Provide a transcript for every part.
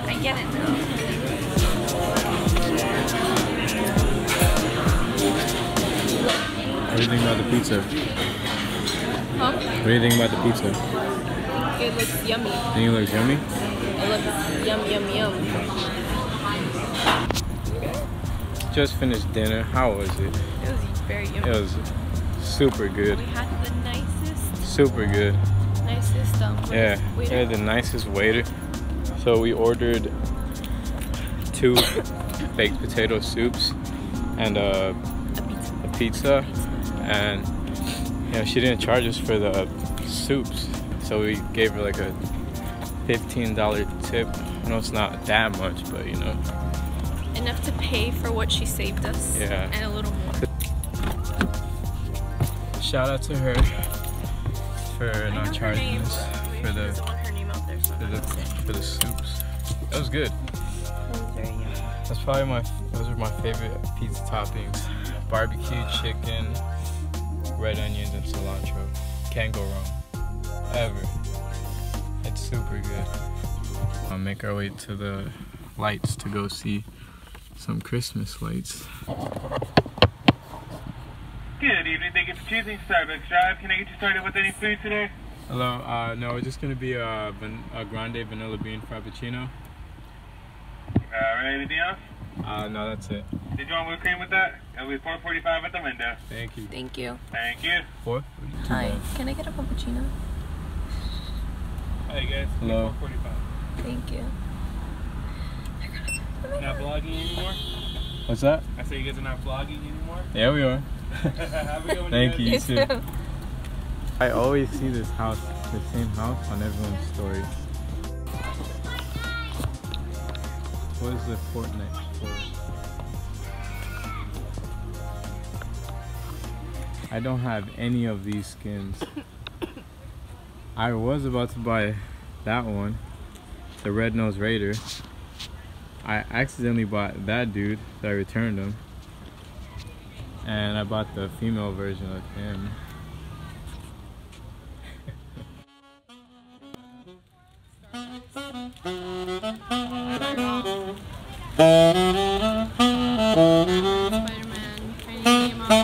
I get it now. What do you think about the pizza? Huh? What do you think about the pizza? It looks yummy. Think it looks yummy? It looks yum, yum, yum. Just finished dinner. How was it? It was very yummy. It was super good. We had the nicest, Super good. Yeah, we waiter. had the nicest waiter. So we ordered 2 baked potato soups and a pizza. And you know, she didn't charge us for the soups, so we gave her like a $15 tip. I know it's not that much, but you know, Enough to pay for what she saved us. Yeah. And a little more. Shout out to her for not charging us for the soups. That was good. It was very yummy. That's probably those are my favorite pizza toppings. Barbecue chicken, red onions, and cilantro. Can't go wrong. Ever. It's super good. I'll make our way to the lights to go see some Christmas lights. Good evening, thank you for choosing Starbucks Drive. Can I get you started with any food today? Hello, no, it's just gonna be a grande vanilla bean frappuccino. Alright, anything else? No, that's it. Did you want whipped cream with that? It'll be $4.45 at the window. Thank you. Thank you. Thank you. 4? Hi. Can I get a cappuccino? Hey guys, Hello. $4.45. Thank you. Not vlogging anymore? What's that? I say you guys are not vlogging anymore? Yeah, we are. Have a good one. Thank you, you You too. too. I always see this house, the same house on everyone's story. What is the Fortnite for? I don't have any of these skins. I was about to buy that one, the Red-Nosed Raider. I accidentally bought that dude, so I returned him. And I bought the female version of him. Spider-Man training came out.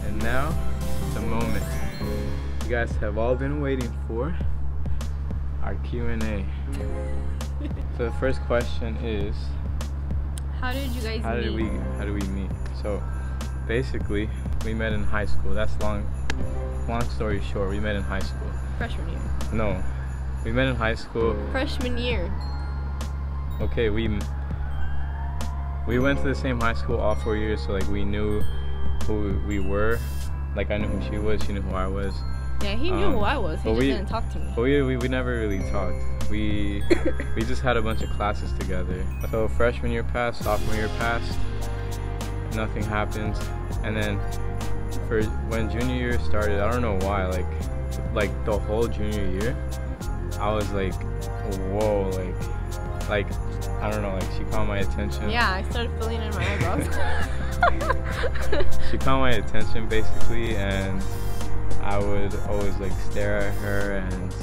And now, the moment you guys have all been waiting for, our Q&A. So the first question is, How did you guys meet? how do we meet? So basically, we met in high school. That's long story short. We met in high school. Freshman year. No, we met in high school. Freshman year. Okay, we went to the same high school all 4 years, so like we knew who we were. Like I knew who she was, she knew who I was. Yeah, he knew who I was. He just we didn't talk to me. But we never really talked. We just had a bunch of classes together. So freshman year passed, sophomore year passed, nothing happened, and then for when junior year started, I don't know why, like the whole junior year, I was like, whoa, like I don't know, like she caught my attention. Yeah, I started filling in my eyebrows. She caught my attention basically, and I would always like stare at her, and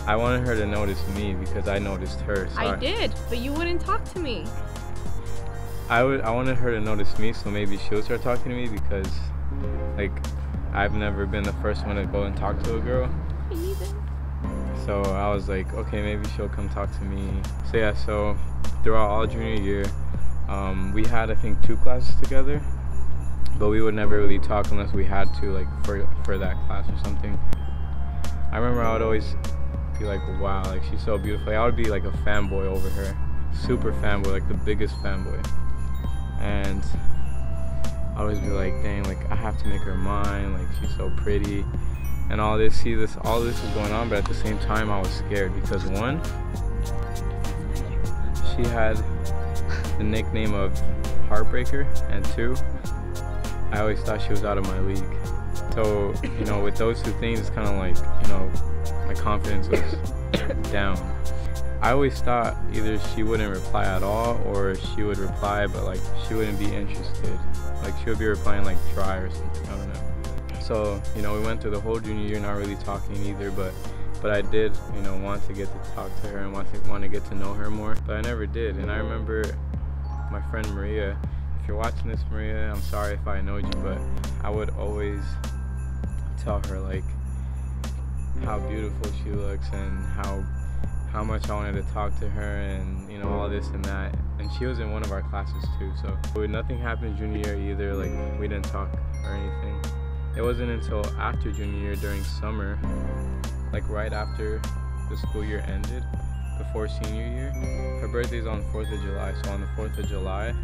I wanted her to notice me because I noticed her. So I did, but you wouldn't talk to me. I wanted her to notice me, so maybe she'll start talking to me because like I've never been the first one to go and talk to a girl. Me neither. So I was like, okay, maybe she'll come talk to me. So yeah, so throughout all junior year, we had I think 2 classes together, but we would never really talk unless we had to, like for that class or something. I remember I would always be like, wow, like she's so beautiful. I would be like a fanboy over her, super fanboy, like the biggest fanboy. And I always be like, dang, like I have to make her mine, like she's so pretty and all this. All this is going on, but at the same time I was scared because 1, she had the nickname of Heartbreaker, and 2, I always thought she was out of my league. So, you know, with those 2 things, it's kind of like, you know, my confidence was down. I always thought either she wouldn't reply at all or she would reply, but like she wouldn't be interested. Like she would be replying like dry or something, I don't know. So, you know, we went through the whole junior year not really talking either, but I did, you know, want to get to talk to her and want to get to know her more, but I never did. And I remember my friend Maria, if you're watching this, Maria, I'm sorry if I annoyed you, but I would always tell her like how beautiful she looks and how much I wanted to talk to her, and you know, all this and that. And she was in one of our classes too, so nothing happened junior year either, like we didn't talk or anything. It wasn't until after junior year during summer, like right after the school year ended, before senior year. Her birthday's on the 4th of July, so on the 4th of July,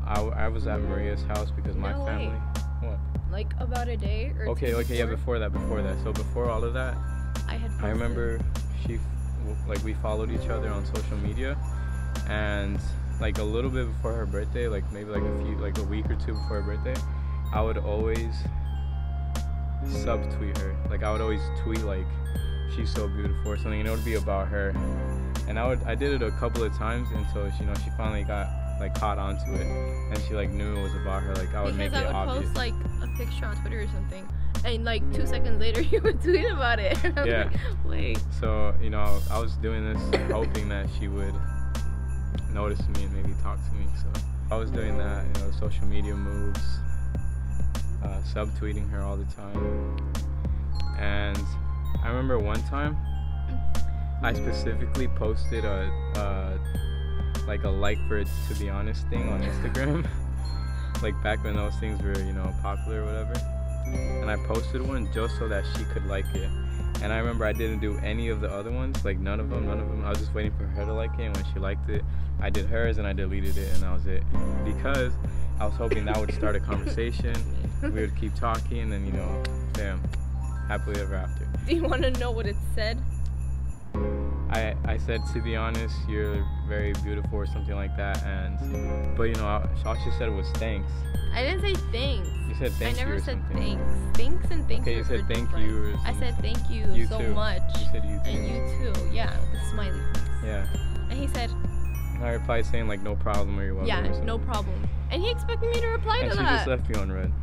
I was at Maria's house because my family... What? Like about a day or okay, 2 yeah, before that. So before all of that, I remember we followed each other on social media, and like a little bit before her birthday, like maybe like a week or 2 before her birthday, I would always subtweet her. Like I would always tweet like she's so beautiful or something, and it would be about her. And I did it a couple of times until she finally got like caught onto it, and she like knew it was about her. Like I would make it obvious. Because I would post like a picture on Twitter or something, and like 2 seconds later you would tweet about it. And I'm like, wait. So you know, I was doing this hoping that she would notice me and maybe talk to me. So I was doing that, you know, social media moves, subtweeting her all the time. And I remember one time I specifically posted like a like for it to be honest thing on Instagram. Like back when those things were, you know, popular or whatever. And I posted one just so that she could like it. And I remember I didn't do any of the other ones, like none of them. I was just waiting for her to like it, and when she liked it, I did hers and I deleted it, and that was it. Because I was hoping that would start a conversation. We would keep talking, and you know, bam, happily ever after. Do you want to know what it said? I said, to be honest, you're very beautiful or something like that, but you know, all she said was thanks. I didn't say thanks. You said thank you. I never said something. Thanks. Thanks and thank you. Okay, you said thank you or something. I said thank you so too. much. You said you too. And you too, yeah, with the smiley face. Yeah. And he said, I replied saying like no problem or you're welcome. Yeah, no problem. And he expected me to reply to that. And she just left me on red.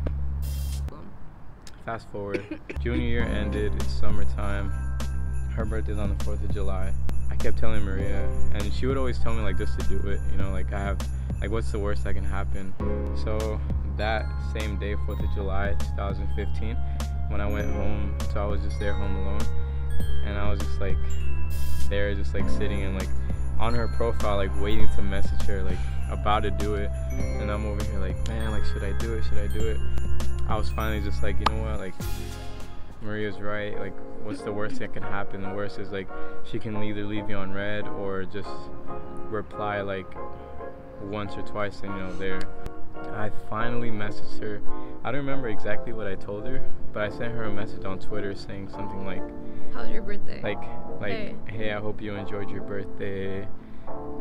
Fast forward, junior year ended, it's summertime. Her birthday's on the 4th of July. I kept telling Maria, and she would always tell me like just to do it, you know, like what's the worst that can happen. So that same day, 4th of July 2015, when I went home, so I was just there home alone, and I was just like there, just like sitting and like on her profile, like waiting to message her, like about to do it. And I'm over here like, man, like should I do it? I was finally just like, you know what, like Maria's right, like what's the worst that can happen? The worst is like she can either leave you on red or just reply like once or twice and you know there. I finally messaged her. I don't remember exactly what I told her, but I sent her a message on Twitter saying something like, how's your birthday? Hey, I hope you enjoyed your birthday.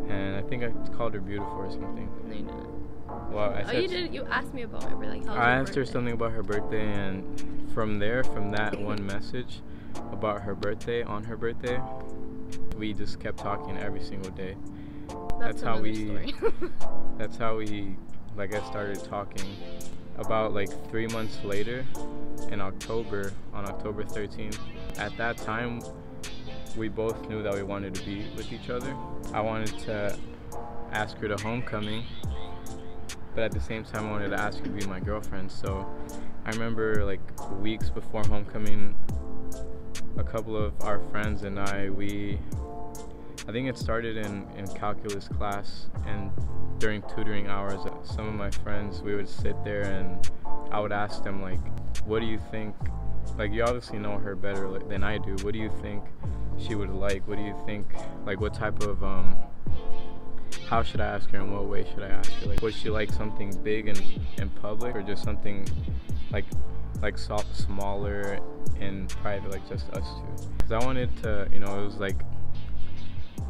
And I think I called her beautiful or something. No, you didn't. Well, I said, you did. You asked me about my birthday. Like, I asked her something about her birthday, and from that one message about her birthday, on her birthday, we just kept talking every single day. That's how we that's how we, like, I started talking. About like 3 months later, in October, on October 13th, at that time we both knew that we wanted to be with each other. I wanted to ask her to homecoming, but at the same time I wanted to ask her to be my girlfriend. So I remember like weeks before homecoming, a couple of our friends and I think it started in calculus class, and during tutoring hours, some of my friends, we would sit there and I would ask them, like, what do you think, like, you obviously know her better than I do, what do you think she would like, what do you think, like, what type of, how should I ask her, in what way should I ask her, like, would she like something big in public, or just something like smaller in private, like just us two? Because I wanted to, you know, it was like,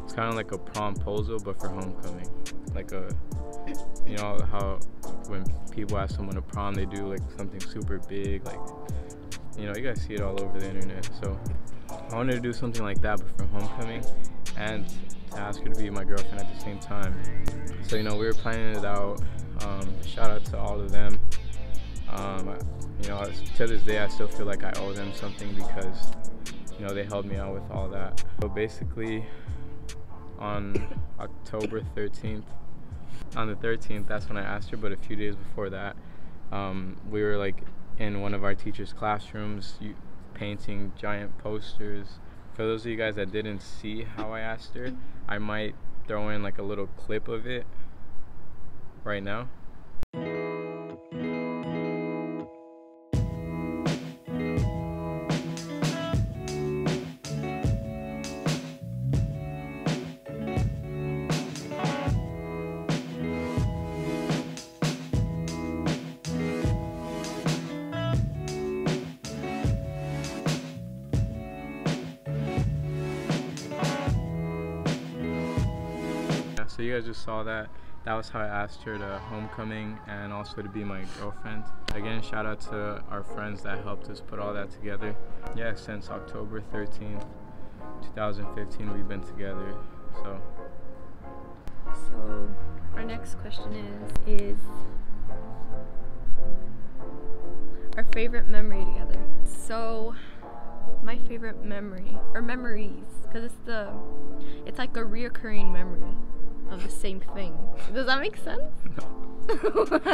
it's kind of like a promposal, but for homecoming. Like you know how when people ask someone to prom, they do like something super big, like, you know, you guys see it all over the internet. So I wanted to do something like that, but for homecoming, and to ask her to be my girlfriend at the same time. So, you know, we were planning it out. Shout out to all of them. You know, to this day, I still feel like I owe them something because, you know, they helped me out with all that. So basically, on October 13th, on the 13th, that's when I asked her, but a few days before that, we were like in one of our teachers' classrooms painting giant posters. For those of you guys that didn't see how I asked her, I might throw in like a little clip of it right now. So you guys just saw that. That was how I asked her to homecoming and also to be my girlfriend. Again, shout out to our friends that helped us put all that together. Yeah, since October 13th, 2015, we've been together. So our next question is our favorite memory together. So my favorite memory, or memories, because it's like a reoccurring memory of the same thing. Does that make sense? No.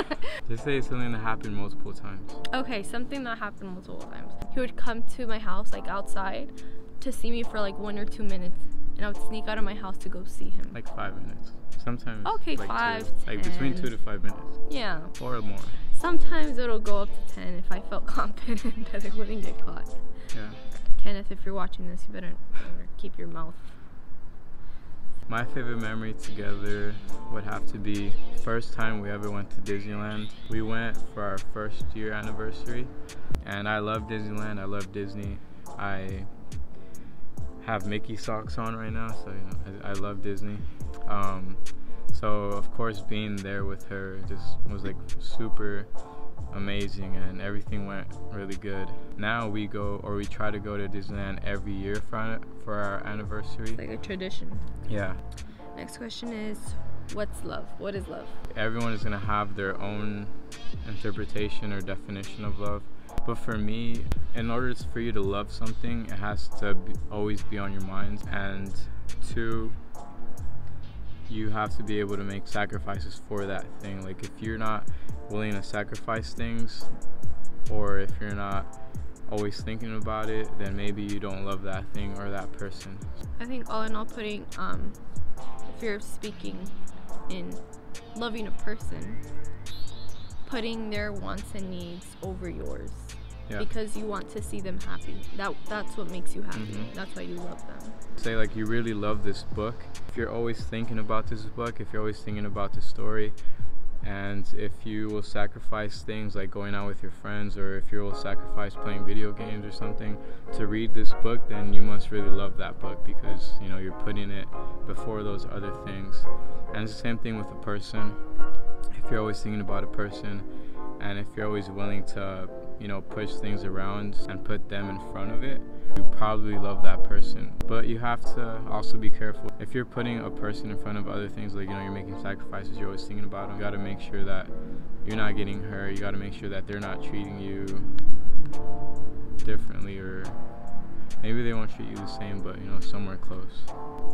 Just say something that happened multiple times. Okay, something that happened multiple times. He would come to my house, like outside, to see me for like 1 or 2 minutes, and I would sneak out of my house to go see him. Like 5 minutes. Sometimes. Okay, like 5, 2. 10. Like between 2 to 5 minutes. Yeah. Or more. Sometimes it'll go up to 10 if I felt confident that I wouldn't get caught. Yeah. Kenneth, if you're watching this, you better keep your mouth. My favorite memory together would have to be first time we ever went to Disneyland. We went for our first year anniversary, and I love Disneyland. I love Disney. I have Mickey socks on right now, so you know I love Disney. So of course being there with her just was like super amazing, and everything went really good. Now we try to go to Disneyland every year for our anniversary. Like a tradition. Yeah. Next question is, what's love? What is love? Everyone is gonna have their own interpretation or definition of love, but for me, in order for you to love something, it has to always be on your mind, and 2, you have to be able to make sacrifices for that thing. Like if you're not willing to sacrifice things, or if you're not always thinking about it, then maybe you don't love that thing or that person. I think all in all, putting if you're speaking in loving a person, putting their wants and needs over yours. Yeah. Because you want to see them happy. That's what makes you happy. Mm-hmm. That's why you love them. Say like you really love this book. If you're always thinking about this book, if you're always thinking about the story, And if you will sacrifice things like going out with your friends, or if you will sacrifice playing video games or something to read this book, then you must really love that book, because you know you're putting it before those other things. And it's the same thing with a person. If you're always thinking about a person, and if you're always willing to, you know, push things around and put them in front of it, you probably love that person. But you have to also be careful. If you're putting a person in front of other things, like, you know, you're making sacrifices, you're always thinking about them, you got to make sure that you're not getting hurt. You got to make sure that they're not treating you differently, or maybe they won't treat you the same, but, you know, somewhere close.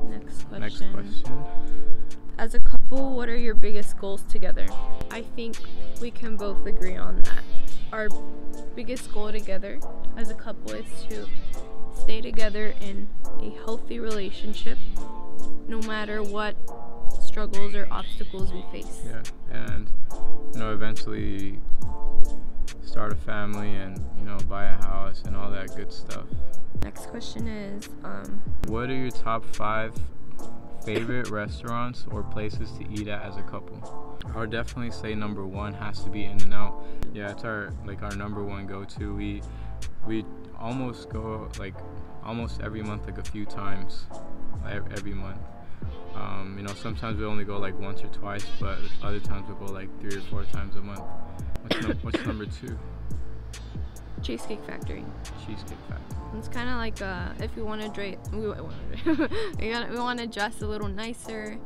Next question. Next question. As a couple, what are your biggest goals together? I think we can both agree on that. Our biggest goal together as a couple is to stay together in a healthy relationship, no matter what struggles or obstacles we face. Yeah, and, you know, eventually start a family and, you know, buy a house and all that good stuff. Next question is, what are your top 5 favorite restaurants or places to eat at as a couple? I would definitely say number 1 has to be In-N-Out. Yeah, it's our number 1 go-to. We almost go like almost every month, like a few times every month. You know, sometimes we only go like once or twice, but other times we'll go like 3 or 4 times a month. What's number 2? Cheesecake Factory. Cheesecake Factory. It's kind of like if you want to we want to dress a little nicer.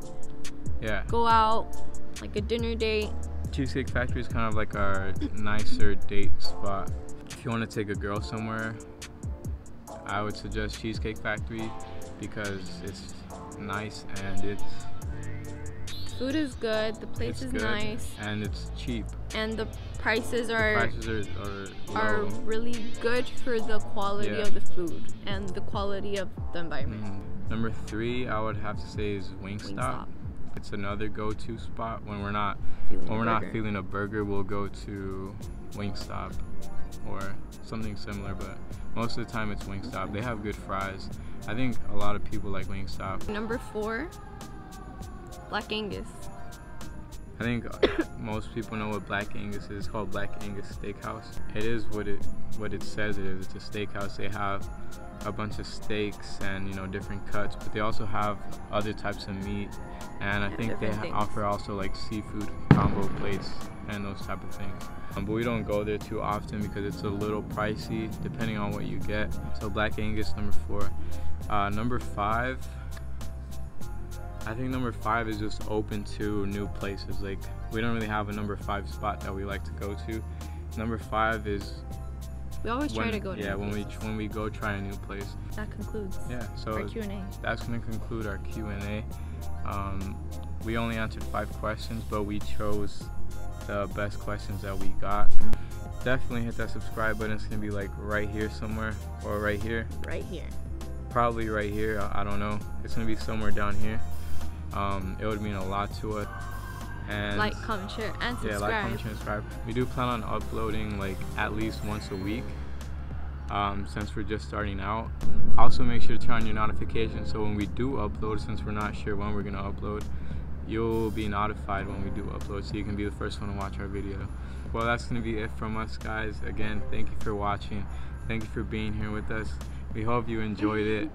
Yeah. Go out, like a dinner date. Cheesecake Factory is kind of like our nicer date spot. If you want to take a girl somewhere, I would suggest Cheesecake Factory, because it's nice and it's food is good, the place is nice, and it's cheap, and the prices are low. really good for the quality of the food and the quality of the environment. Number 3, I would have to say, is Wingstop. It's another go-to spot when we're not feeling a burger. We'll go to Wingstop or something similar, but most of the time it's Wingstop. They have good fries. I think a lot of people like Wingstop. Number 4, Black Angus. I think most people know what Black Angus is. It's called Black Angus Steakhouse. It is what it says it is. It's a steakhouse. They have a bunch of steaks and, you know, different cuts, but they also have other types of meat, and I think they offer also like seafood combo plates and those type of things. But we don't go there too often because it's a little pricey depending on what you get. So Black Angus, number 4. Number 5, I think number 5 is just open to new places. Like, we don't really have a number 5 spot that we like to go to. Number 5 is we always try to go to when we go try a new place. That concludes our Q&A. That's going to conclude our Q&A. We only answered 5 questions, but we chose the best questions that we got. Definitely hit that subscribe button. It's going to be like right here somewhere, or right here. Right here. Probably right here. I don't know. It's going to be somewhere down here. It would mean a lot to us. And like, comment, share, and subscribe. Yeah, like, comment, share, and subscribe. We do plan on uploading like at least once a week, since we're just starting out. Also, make sure to turn on your notifications, so when we do upload, since we're not sure when we're gonna upload, you'll be notified when we do upload, so you can be the first one to watch our video. Well, that's gonna be it from us, guys. Again, thank you for watching. Thank you for being here with us. We hope you enjoyed it.